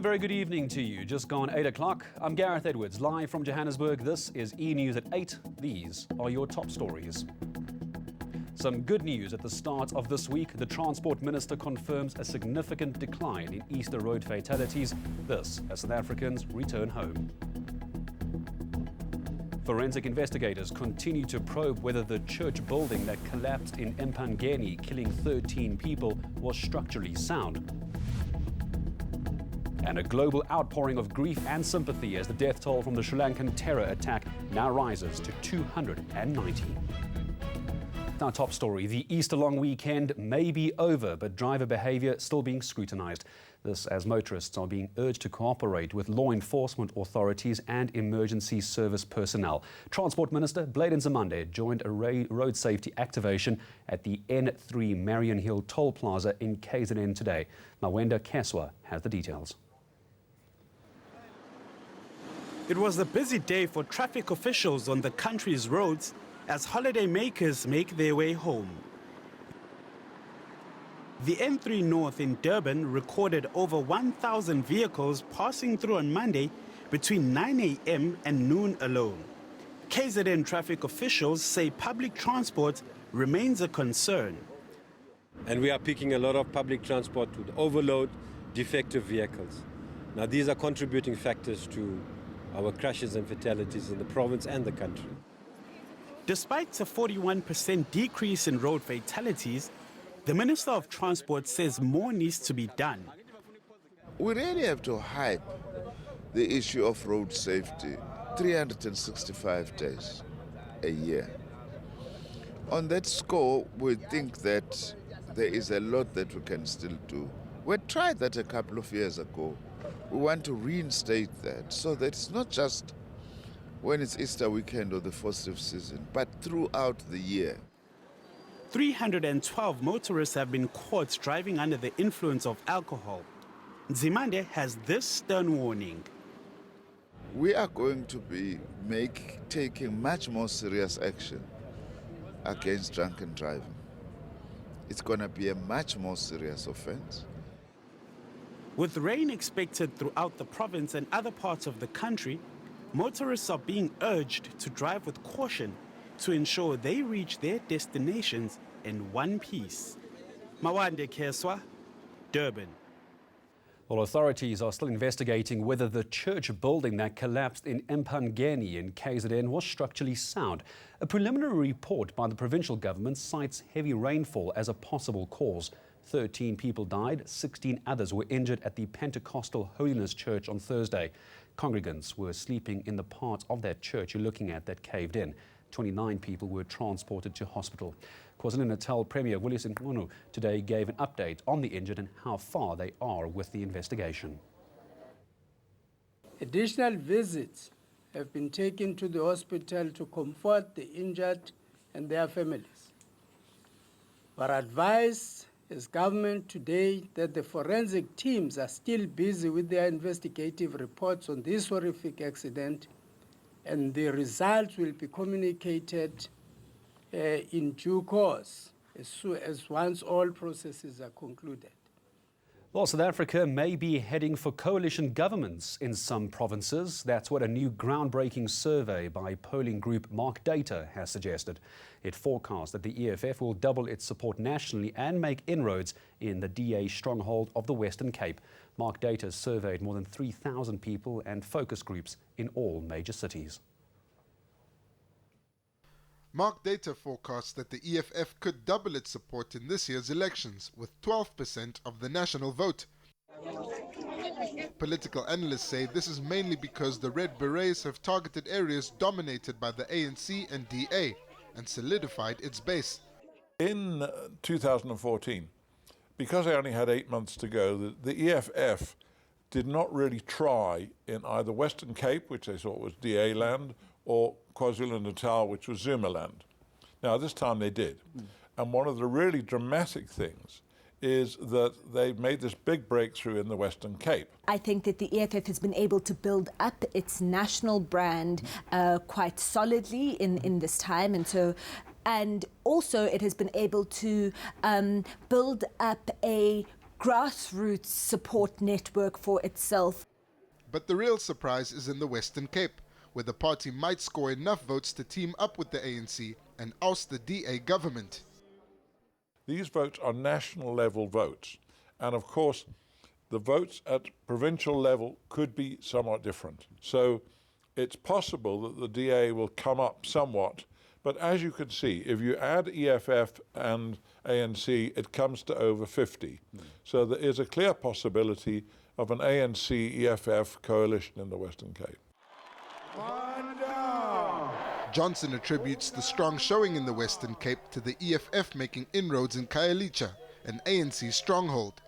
very good evening to you. Just gone 8 o'clock. I'm Gareth Edwards, live from Johannesburg. This is eNews at 8. These are your top stories. Some good news at the start of this week. The Transport Minister confirms a significant decline in Easter road fatalities. This as South Africans return home. Forensic investigators continue to probe whether the church building that collapsed in Empangeni, killing 13 people, was structurally sound. And a global outpouring of grief and sympathy as the death toll from the Sri Lankan terror attack now rises to 290. Our top story, the Easter long weekend may be over, but driver behaviour still being scrutinised. This as motorists are being urged to cooperate with law enforcement authorities and emergency service personnel. Transport Minister Blade Nzimande joined a road safety activation at the N3 Marion Hill toll plaza in KZN today. Mawenda Keswa has the details. It was a busy day for traffic officials on the country's roads as holiday makers make their way home. The N3 North in Durban recorded over 1,000 vehicles passing through on Monday between 9 a.m. and noon alone. KZN traffic officials say public transport remains a concern. And we are picking a lot of public transport with overload, defective vehicles. Now these are contributing factors to our crashes and fatalities in the province and the country. Despite a 41% decrease in road fatalities, the Minister of Transport says more needs to be done. We really have to hype the issue of road safety 365 days a year. On that score, we think that there is a lot that we can still do. We tried that a couple of years ago. We want to reinstate that so that it's not just when it's Easter weekend or the festive season, but throughout the year. 312 motorists have been caught driving under the influence of alcohol. Nzimande has this stern warning. We are going to be taking much more serious action against drunken driving. It's going to be a much more serious offense. With rain expected throughout the province and other parts of the country, motorists are being urged to drive with caution to ensure they reach their destinations in one piece. Mawenda Keswa, Durban. Well, authorities are still investigating whether the church building that collapsed in Empangeni in KZN was structurally sound. A preliminary report by the provincial government cites heavy rainfall as a possible cause. 13 people died, 16 others were injured at the Pentecostal Holiness Church on Thursday. Congregants were sleeping in the part of that church you're looking at that caved in. 29 people were transported to hospital. KwaZulu-Natal Premier Willis Nkunu today gave an update on the injured and how far they are with the investigation. Additional visits have been taken to the hospital to comfort the injured and their families. We are advised as government today that the forensic teams are still busy with their investigative reports on this horrific accident, and the results will be communicated in due course as once all processes are concluded. Well, South Africa may be heading for coalition governments in some provinces. That's what a new groundbreaking survey by polling group Mark Data has suggested. It forecasts that the EFF will double its support nationally and make inroads in the DA stronghold of the Western Cape. Mark Data surveyed more than 3,000 people and focus groups in all major cities. Mark Data forecasts that the EFF could double its support in this year's elections, with 12% of the national vote. Political analysts say this is mainly because the Red Berets have targeted areas dominated by the ANC and DA and solidified its base. In 2014, because they only had 8 months to go, the EFF did not really try in either Western Cape, which they thought was DA land, or KwaZulu-Natal, which was Zuma land. Now, this time they did. And one of the really dramatic things is that they've made this big breakthrough in the Western Cape. I think that the EFF has been able to build up its national brand quite solidly in this time, and also it has been able to build up a grassroots support network for itself. But the real surprise is in the Western Cape, where the party might score enough votes to team up with the ANC and oust the DA government. These votes are national level votes. And of course, the votes at provincial level could be somewhat different. So it's possible that the DA will come up somewhat. But as you can see, if you add EFF and ANC, it comes to over 50. So there is a clear possibility of an ANC-EFF coalition in the Western Cape. Johnson attributes the strong showing in the Western Cape to the EFF making inroads in Khayelitsha, an ANC stronghold.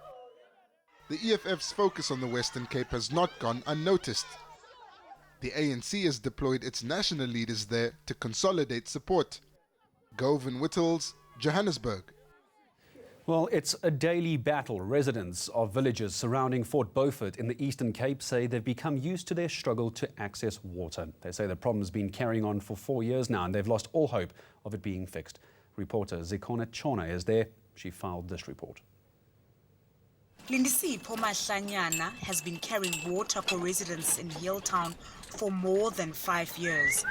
The EFF's focus on the Western Cape has not gone unnoticed. The ANC has deployed its national leaders there to consolidate support. Gove and Whittles, Johannesburg. Well, it's a daily battle. Residents of villages surrounding Fort Beaufort in the Eastern Cape say they've become used to their struggle to access water. They say the problem's been carrying on for 4 years now and they've lost all hope of it being fixed. Reporter Zikona Chona is there. She filed this report. Lindisipho Mahlanyana has been carrying water for residents in Hilltown for more than 5 years.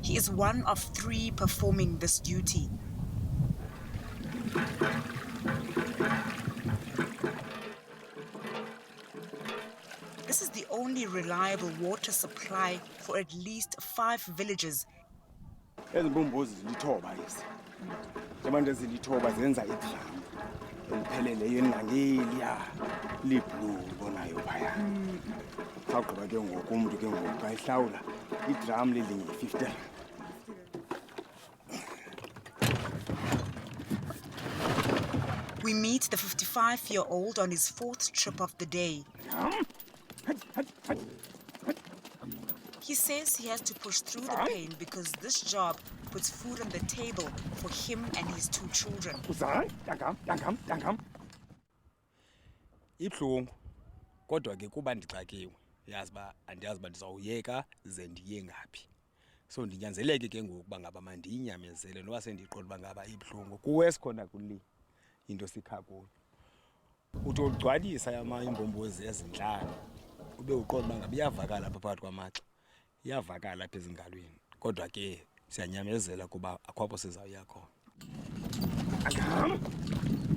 He is one of 3 performing this duty. This is the only reliable water supply for at least 5 villages. We meet the 55-year-old on his 4th trip of the day. He says he has to push through the pain because this job puts food on the table for him and his 2 children. Ibhlungu kodwa ke kuba ndixakiwe yazi ba andiyazi ba ndizawuyeka ze ndiye ngaphi so ndinyanzeleke ke ngoku ba ngaba mandiyinyamezele noba sendiqola ba ngaba ibhlungu kuwesikhona kuli into sikha kuyo uthi ugcwalisa imbombozi ezinhlanu ube uqola ba ngaba iyavakala apha phakathi kwamaxa iyavakala apha ezingalweni kodwa ke siyanyamezela kuba akhapho sizawuya khona.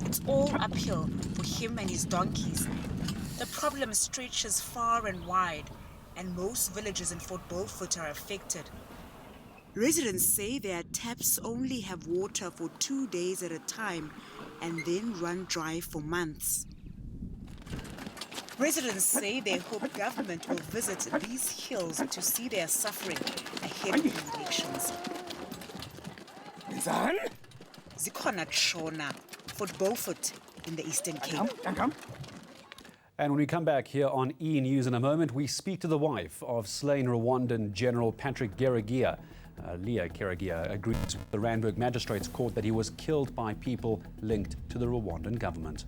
It's all uphill for him and his donkeys. The problem stretches far and wide, and most villages in Fort Beaufort are affected. Residents say their taps only have water for 2 days at a time and then run dry for months. Residents say they hope government will visit these hills to see their suffering ahead of the elections. Zikona Chona, Fort Beaufort in the Eastern Cape. And when we come back here on eNews in a moment, we speak to the wife of slain Rwandan General Patrick Karajias. Leah Karajias agrees with the Randburg Magistrates Court that he was killed by people linked to the Rwandan government.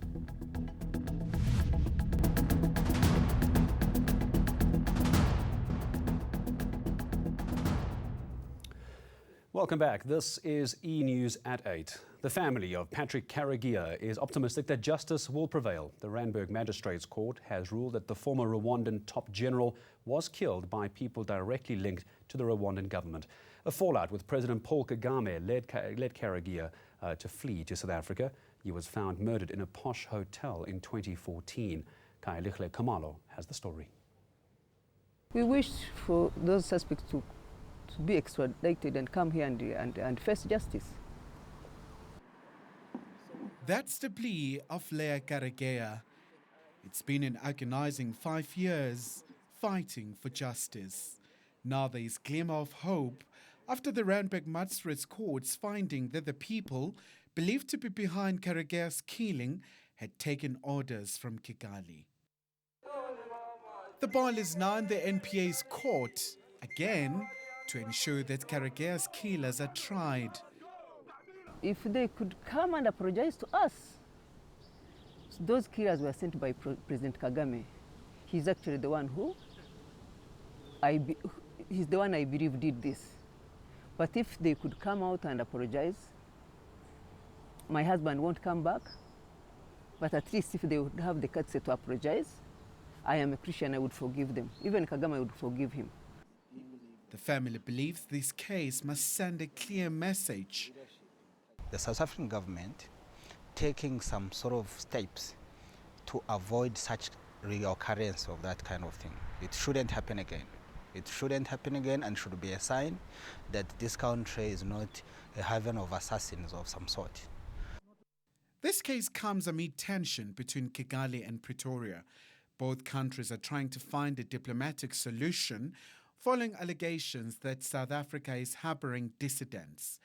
Welcome back. This is eNews at 8. The family of Patrick Karajias is optimistic that justice will prevail. The Randburg Magistrates Court has ruled that the former Rwandan top general was killed by people directly linked to the Rwandan government. A fallout with President Paul Kagame led Karajias to flee to South Africa. He was found murdered in a posh hotel in 2014. Kailichle Kamalo has the story. We wish for those suspects to be extradited and come here and face justice. That's the plea of Leah Karajias. It's been an agonizing 5 years fighting for justice. Now there is glimmer of hope after the Randburg Magistrates Court's finding that the people believed to be behind Karajias' killing had taken orders from Kigali. The ball is now in the NPA's court, again, to ensure that Karajias' killers are tried. If they could come and apologize to us. Those killers were sent by President Kagame. He's actually the one who, he's the one I believe did this. But if they could come out and apologize, my husband won't come back, but at least if they would have the courtesy to apologize, I am a Christian, I would forgive them. Even Kagame would forgive him. The family believes this case must send a clear message. The South African government taking some sort of steps to avoid such reoccurrence of that kind of thing. It shouldn't happen again. It shouldn't happen again and should be a sign that this country is not a haven of assassins of some sort. This case comes amid tension between Kigali and Pretoria. Both countries are trying to find a diplomatic solution following allegations that South Africa is harboring dissidents.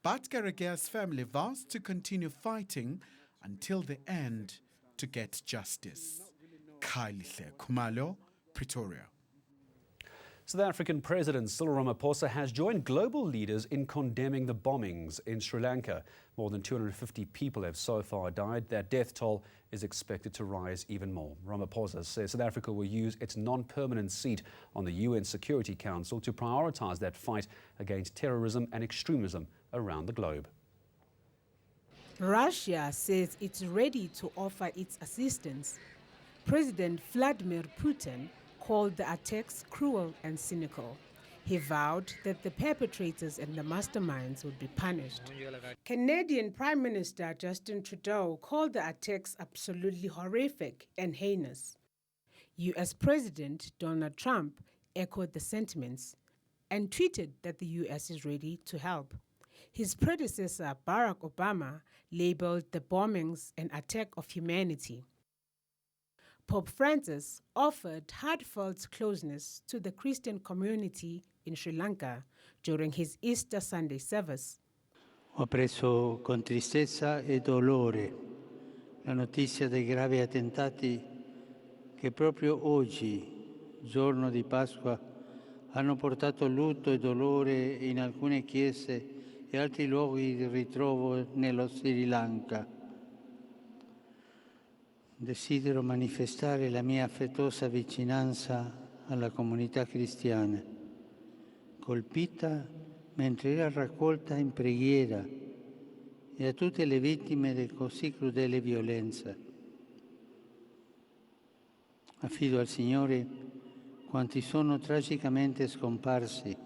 But Karajias' family vows to continue fighting until the end to get justice. Khalihle Khumalo, Pretoria. South African President Cyril Ramaphosa has joined global leaders in condemning the bombings in Sri Lanka. More than 250 people have so far died. That death toll is expected to rise even more. Ramaphosa says South Africa will use its non-permanent seat on the UN Security Council to prioritize that fight against terrorism and extremism around the globe. Russia says it's ready to offer its assistance. President Vladimir Putin called the attacks cruel and cynical. He vowed that the perpetrators and the masterminds would be punished. Canadian Prime Minister Justin Trudeau called the attacks absolutely horrific and heinous. US President Donald Trump echoed the sentiments and tweeted that the US is ready to help. His predecessor, Barack Obama, labeled the bombings an attack of humanity. Pope Francis offered heartfelt closeness to the Christian community in Sri Lanka during his Easter Sunday service. Ho preso con tristezza e dolore la notizia dei gravi attentati che proprio oggi, giorno di Pasqua, hanno portato lutto e dolore in alcune chiese e altri luoghi di ritrovo nello Sri Lanka. Desidero manifestare la mia affettuosa vicinanza alla comunità cristiana, colpita mentre era raccolta in preghiera, e a tutte le vittime di così crudele violenza. Affido al Signore quanti sono tragicamente scomparsi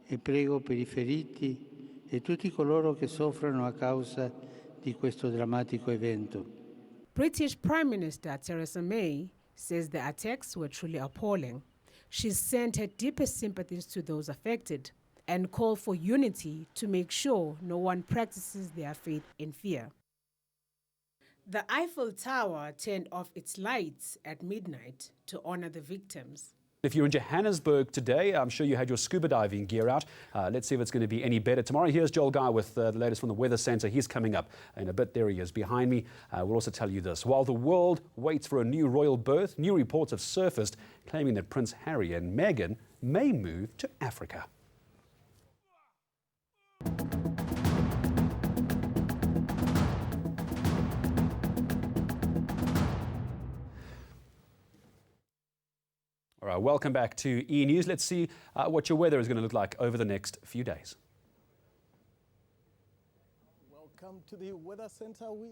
e prego per i feriti e tutti coloro che soffrono a causa di questo drammatico evento. British Prime Minister Theresa May says the attacks were truly appalling. She's sent her deepest sympathies to those affected and called for unity to make sure no one practices their faith in fear. The Eiffel Tower turned off its lights at midnight to honor the victims. If you're in Johannesburg today, I'm sure you had your scuba diving gear out. Let's see if it's going to be any better tomorrow. Here's Joel Guy with the latest from the Weather Centre. He's coming up in a bit. There he is behind me. We'll also tell you this. While the world waits for a new royal birth, new reports have surfaced claiming that Prince Harry and Meghan may move to Africa. All right, welcome back to eNews. Let's see what your weather is going to look like over the next few days. Welcome to the Weather Center. We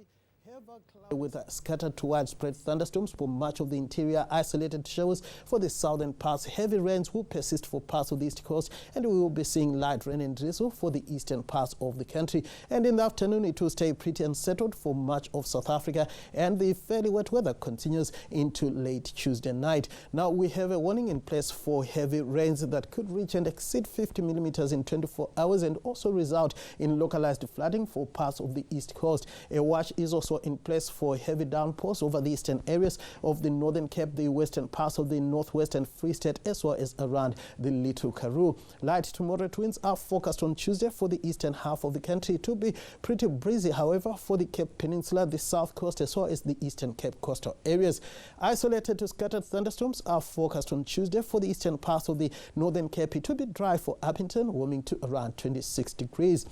have a cloud with scattered to widespread thunderstorms for much of the interior, isolated showers for the southern parts. Heavy rains will persist for parts of the east coast, and we will be seeing light rain and drizzle for the eastern parts of the country. And in the afternoon, it will stay pretty unsettled for much of South Africa, and the fairly wet weather continues into late Tuesday night. Now, we have a warning in place for heavy rains that could reach and exceed 50 millimeters in 24 hours and also result in localized flooding for parts of the east coast. A watch is also in place for heavy downpours over the eastern areas of the Northern Cape, the western parts of the Northwest and Free State, as well as around the Little Karoo. Light to moderate winds are forecast on Tuesday for the eastern half of the country. It will be pretty breezy, however, for the Cape Peninsula, the South Coast, as well as the Eastern Cape coastal areas. Isolated to scattered thunderstorms are forecast on Tuesday for the eastern parts of the Northern Cape. It will be dry for Appington, warming to around 26 degrees.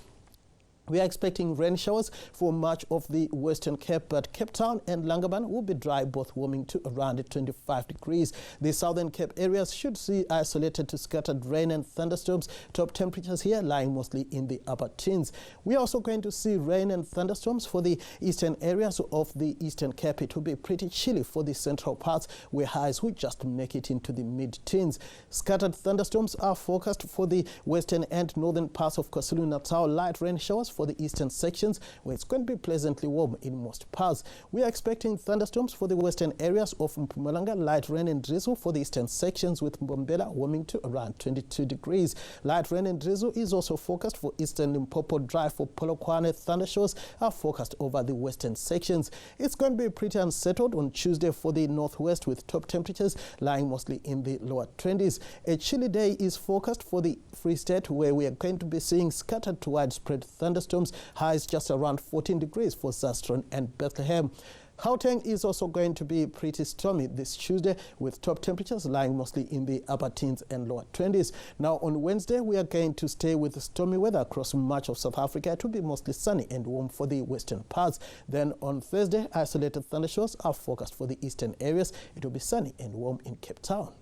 We are expecting rain showers for much of the Western Cape, but Cape Town and Langaban will be dry, both warming to around 25 degrees. The Southern Cape areas should see isolated to scattered rain and thunderstorms. Top temperatures here lying mostly in the upper teens. We are also going to see rain and thunderstorms for the eastern areas of the Eastern Cape. It will be pretty chilly for the central parts, where highs will just make it into the mid-teens. Scattered thunderstorms are forecast for the western and northern parts of KwaZulu-Natal. Light rain showers for the eastern sections, where it's going to be pleasantly warm in most parts. We are expecting thunderstorms for the western areas of Mpumalanga, light rain and drizzle for the eastern sections, with Mbombela warming to around 22 degrees. Light rain and drizzle is also forecast for eastern Limpopo. Dry for Polokwane. Thundershows are forecast over the western sections. It's going to be pretty unsettled on Tuesday for the northwest, with top temperatures lying mostly in the lower 20s. A chilly day is forecast for the Free State, where we are going to be seeing scattered to widespread thunderstorms. Highs just around 14 degrees for Zastron and Bethlehem. Gauteng is also going to be pretty stormy this Tuesday, with top temperatures lying mostly in the upper teens and lower 20s. Now on Wednesday, we are going to stay with stormy weather across much of South Africa. It will be mostly sunny and warm for the western parts. Then on Thursday, isolated thundershows are forecast for the eastern areas. It will be sunny and warm in Cape Town.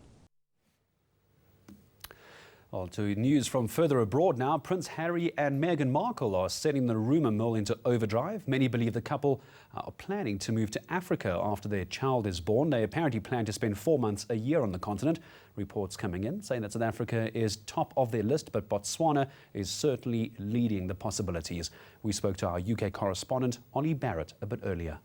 Well, to news from further abroad now. Prince Harry and Meghan Markle are setting the rumour mill into overdrive. Many believe the couple are planning to move to Africa after their child is born. They apparently plan to spend 4 months a year on the continent. Reports coming in saying that South Africa is top of their list, but Botswana is certainly leading the possibilities. We spoke to our UK correspondent, Ollie Barrett, a bit earlier.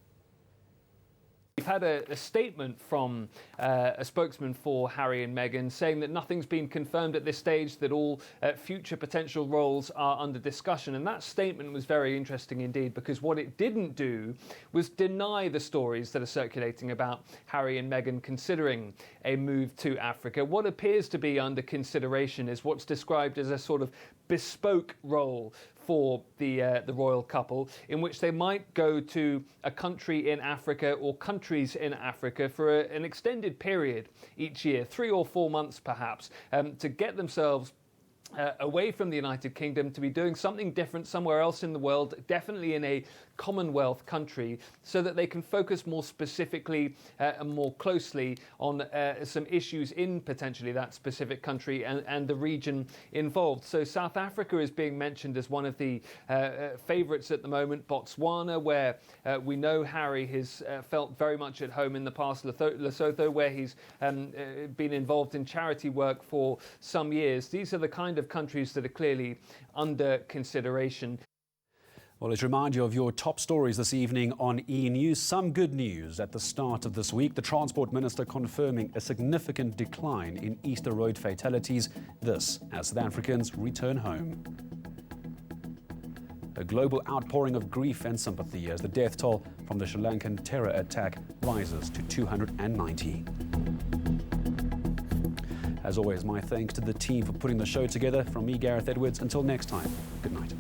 We've had a statement from a spokesman for Harry and Meghan saying that nothing's been confirmed at this stage, that all future potential roles are under discussion. And that statement was very interesting indeed, because what it didn't do was deny the stories that are circulating about Harry and Meghan considering a move to Africa. What appears to be under consideration is what's described as a sort of bespoke role for the royal couple, in which they might go to a country in Africa or countries in Africa for an extended period each year, 3 or 4 months perhaps, to get themselves away from the United Kingdom, to be doing something different somewhere else in the world, definitely in a Commonwealth country, so that they can focus more specifically and more closely on some issues in potentially that specific country and the region involved. So South Africa is being mentioned as one of the favourites at the moment. Botswana, where we know Harry has felt very much at home in the past. Lesotho, where he's been involved in charity work for some years. These are the kind of countries that are clearly under consideration. Well, let's remind you of your top stories this evening on eNews. Some good news at the start of this week. The Transport Minister confirming a significant decline in Easter road fatalities. This as South Africans return home. A global outpouring of grief and sympathy as the death toll from the Sri Lankan terror attack rises to 290. As always, my thanks to the team for putting the show together. From me, Gareth Edwards. Until next time, good night.